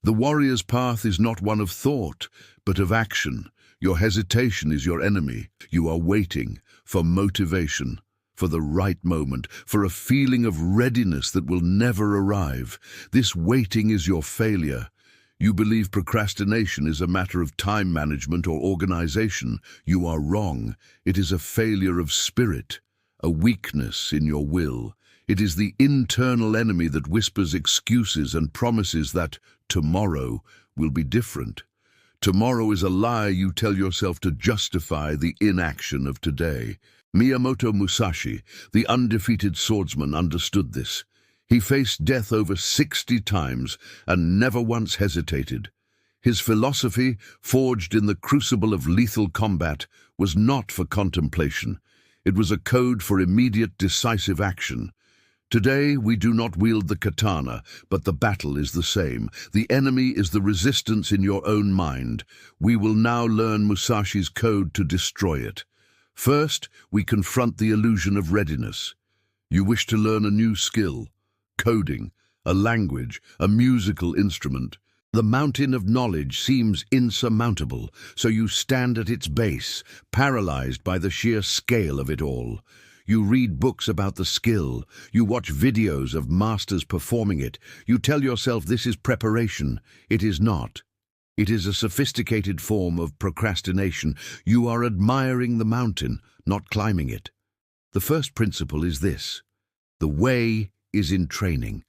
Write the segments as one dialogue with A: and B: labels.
A: The warrior's path is not one of thought, but of action. Your hesitation is your enemy. You are waiting for motivation, for the right moment, for a feeling of readiness that will never arrive. This waiting is your failure. You believe procrastination is a matter of time management or organization. You are wrong. It is a failure of spirit, a weakness in your will. It is the internal enemy that whispers excuses and promises that tomorrow will be different. Tomorrow is a lie you tell yourself to justify the inaction of today. Miyamoto Musashi, the undefeated swordsman, understood this. He faced death over 60 times and never once hesitated. His philosophy, forged in the crucible of lethal combat, was not for contemplation. It was a code for immediate, decisive action. Today, we do not wield the katana, but the battle is the same. The enemy is the resistance in your own mind. We will now learn Musashi's code to destroy it. First, we confront the illusion of readiness. You wish to learn a new skill, coding, a language, a musical instrument. The mountain of knowledge seems insurmountable, so you stand at its base, paralyzed by the sheer scale of it all. You read books about the skill. You watch videos of masters performing it. You tell yourself this is preparation. It is not. It is a sophisticated form of procrastination. You are admiring the mountain, not climbing it. The first principle is this: the way is in training.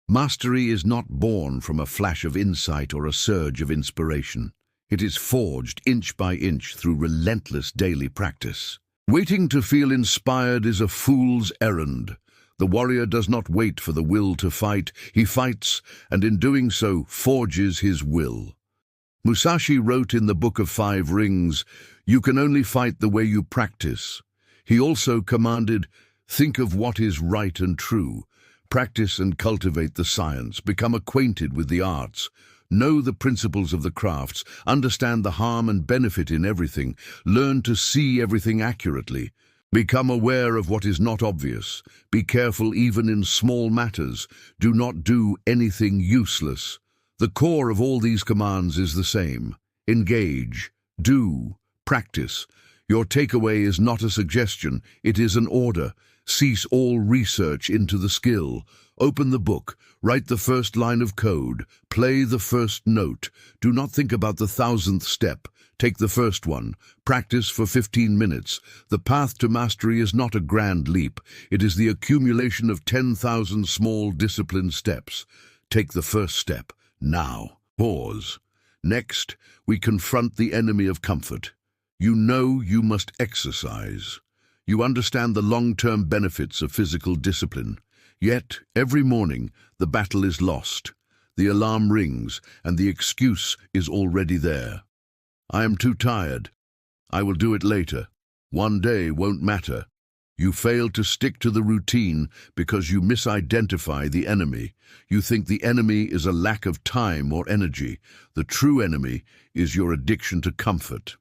A: Mastery is not born from a flash of insight or a surge of inspiration. It is forged inch by inch through relentless daily practice. Waiting to feel inspired is a fool's errand. The warrior does not wait for the will to fight. He fights, and in doing so, forges his will. Musashi wrote in the Book of Five Rings, "You can only fight the way you practice." He also commanded, "Think of what is right and true. Practice and cultivate the science. Become acquainted with the arts. Know the principles of the crafts. Understand the harm and benefit in everything. Learn to see everything accurately. Become aware of what is not obvious. Be careful even in small matters. Do not do anything useless." The core of all these commands is the same. Engage, do, practice. Your takeaway is not a suggestion, it is an order. Cease all research into the skill. Open the book, write the first line of code, play the first note. Do not think about the 1,000th step. Take the first one. Practice for 15 minutes. The path to mastery is not a grand leap. It is the accumulation of 10,000 small disciplined steps. Take the first step. Now. Pause. Next, we confront the enemy of comfort. You know you must exercise. You understand the long-term benefits of physical discipline. Yet, every morning, the battle is lost. The alarm rings, and the excuse is already there. "I am too tired. I will do it later. One day won't matter." You fail to stick to the routine because you misidentify the enemy. You think the enemy is a lack of time or energy. The true enemy is your addiction to comfort.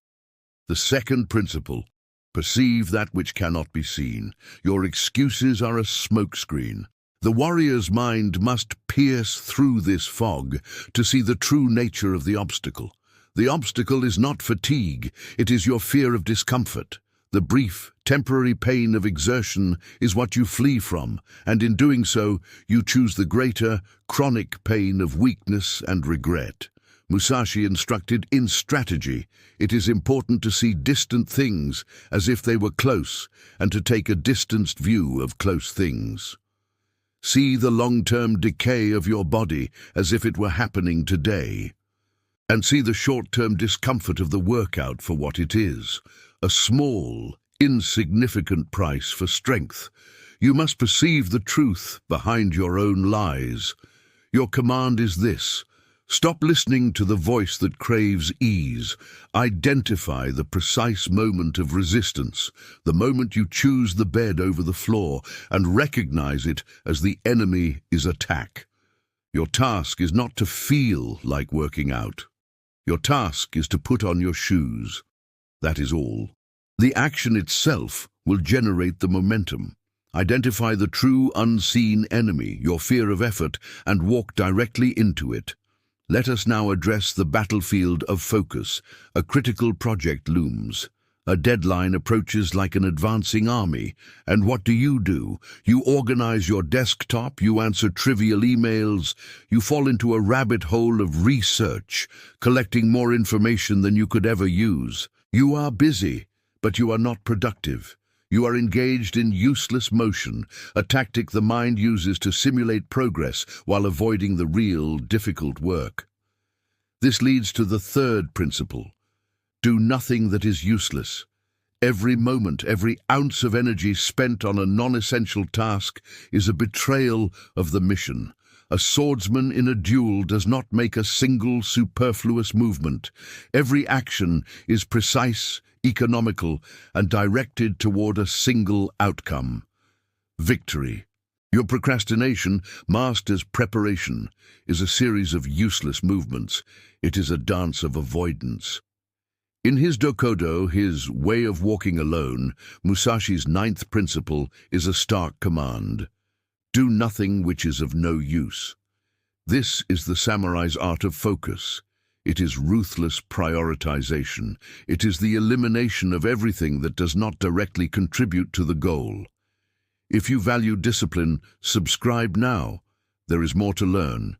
A: The second principle: perceive that which cannot be seen. Your excuses are a smokescreen. The warrior's mind must pierce through this fog to see the true nature of the obstacle. The obstacle is not fatigue, it is your fear of discomfort. The brief, temporary pain of exertion is what you flee from, and in doing so, you choose the greater, chronic pain of weakness and regret. Musashi instructed in strategy, it is important to see distant things as if they were close, and to take a distanced view of close things. See the long-term decay of your body as if it were happening today, and see the short-term discomfort of the workout for what it is, a small, insignificant price for strength. You must perceive the truth behind your own lies. Your command is this: stop listening to the voice that craves ease. Identify the precise moment of resistance, the moment you choose the bed over the floor, and recognize it as the enemy is attack. Your task is not to feel like working out. Your task is to put on your shoes. That is all. The action itself will generate the momentum. Identify the true unseen enemy, your fear of effort, and walk directly into it. Let us now address the battlefield of focus. A critical project looms. A deadline approaches like an advancing army. And what do? You organize your desktop, you answer trivial emails, you fall into a rabbit hole of research, collecting more information than you could ever use. You are busy, but you are not productive. You are engaged in useless motion, a tactic the mind uses to simulate progress while avoiding the real, difficult work. This leads to the third principle. Do nothing that is useless. Every moment, every ounce of energy spent on a non-essential task is a betrayal of the mission. A swordsman in a duel does not make a single superfluous movement. Every action is precise, economical, and directed toward a single outcome: victory. Your procrastination, masked as preparation, is a series of useless movements. It is a dance of avoidance. In his Dokodo, his way of walking alone, Musashi's ninth principle is a stark command. Do nothing which is of no use. This is the samurai's art of focus. It is ruthless prioritization. It is the elimination of everything that does not directly contribute to the goal. If you value discipline, subscribe now. There is more to learn.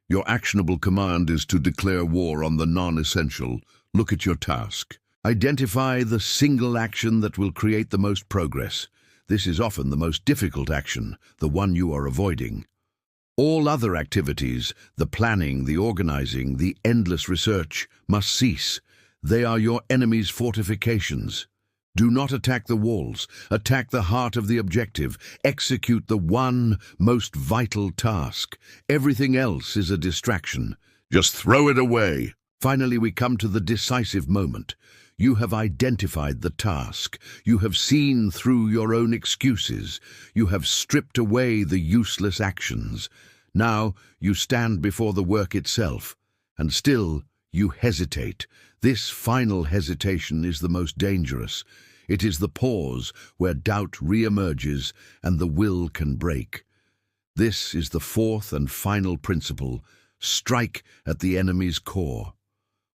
A: Your actionable command is to declare war on the non-essential. Look at your task. Identify the single action that will create the most progress. This is often the most difficult action, the one you are avoiding. All other activities, the planning, the organizing, the endless research, must cease. They are your enemy's fortifications. Do not attack the walls. Attack the heart of the objective. Execute the one most vital task. Everything else is a distraction. Just throw it away. Finally, we come to the decisive moment. You have identified the task. You have seen through your own excuses. You have stripped away the useless actions. Now you stand before the work itself, and still you hesitate. This final hesitation is the most dangerous. It is the pause where doubt re-emerges and the will can break. This is the fourth and final principle. Strike at the enemy's core.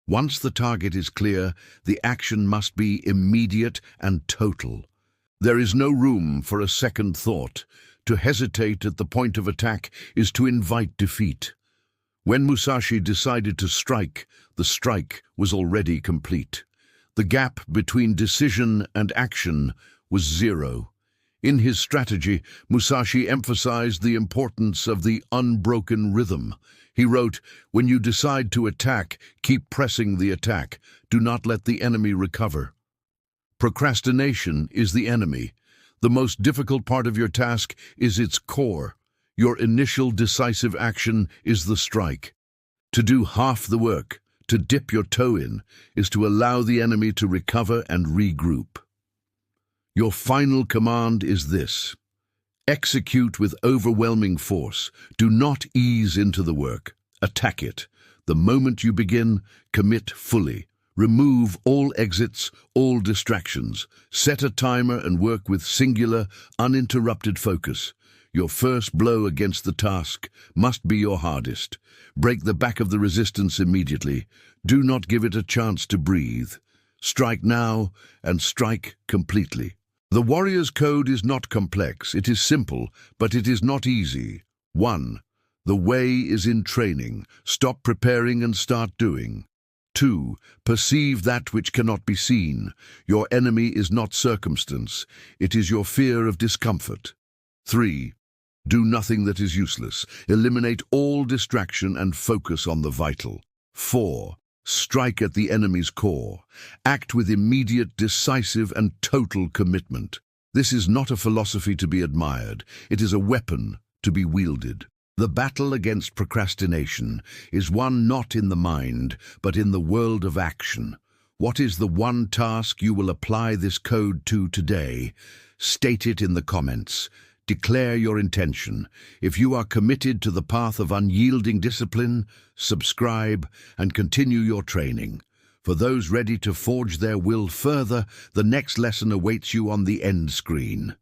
A: Once the target is clear, the action must be immediate and total. There is no room for a second thought. To hesitate at the point of attack is to invite defeat. When Musashi decided to strike, the strike was already complete. The gap between decision and action was zero. In his strategy, Musashi emphasized the importance of the unbroken rhythm. He wrote, "When you decide to attack, keep pressing the attack. Do not let the enemy recover." Procrastination is the enemy. The most difficult part of your task is its core. Your initial decisive action is the strike. To do half the work, to dip your toe in, is to allow the enemy to recover and regroup. Your final command is this: execute with overwhelming force. Do not ease into the work. Attack it. The moment you begin, commit fully. Remove all exits, all distractions. Set a timer and work with singular, uninterrupted focus. Your first blow against the task must be your hardest. Break the back of the resistance immediately. Do not give it a chance to breathe. Strike now and strike completely. The warrior's code is not complex. It is simple, but it is not easy. 1. The way is in training. Stop preparing and start doing. 2. Perceive that which cannot be seen. Your enemy is not circumstance. It is your fear of discomfort. 3. Do nothing that is useless. Eliminate all distraction and focus on the vital. 4. Strike at the enemy's core. Act with immediate, decisive, and total commitment. This is not a philosophy to be admired. It is a weapon to be wielded. The battle against procrastination is one not in the mind, but in the world of action. What is the one task you will apply this code to today? State it in the comments. Declare your intention. If you are committed to the path of unyielding discipline, subscribe and continue your training. For those ready to forge their will further, the next lesson awaits you on the end screen.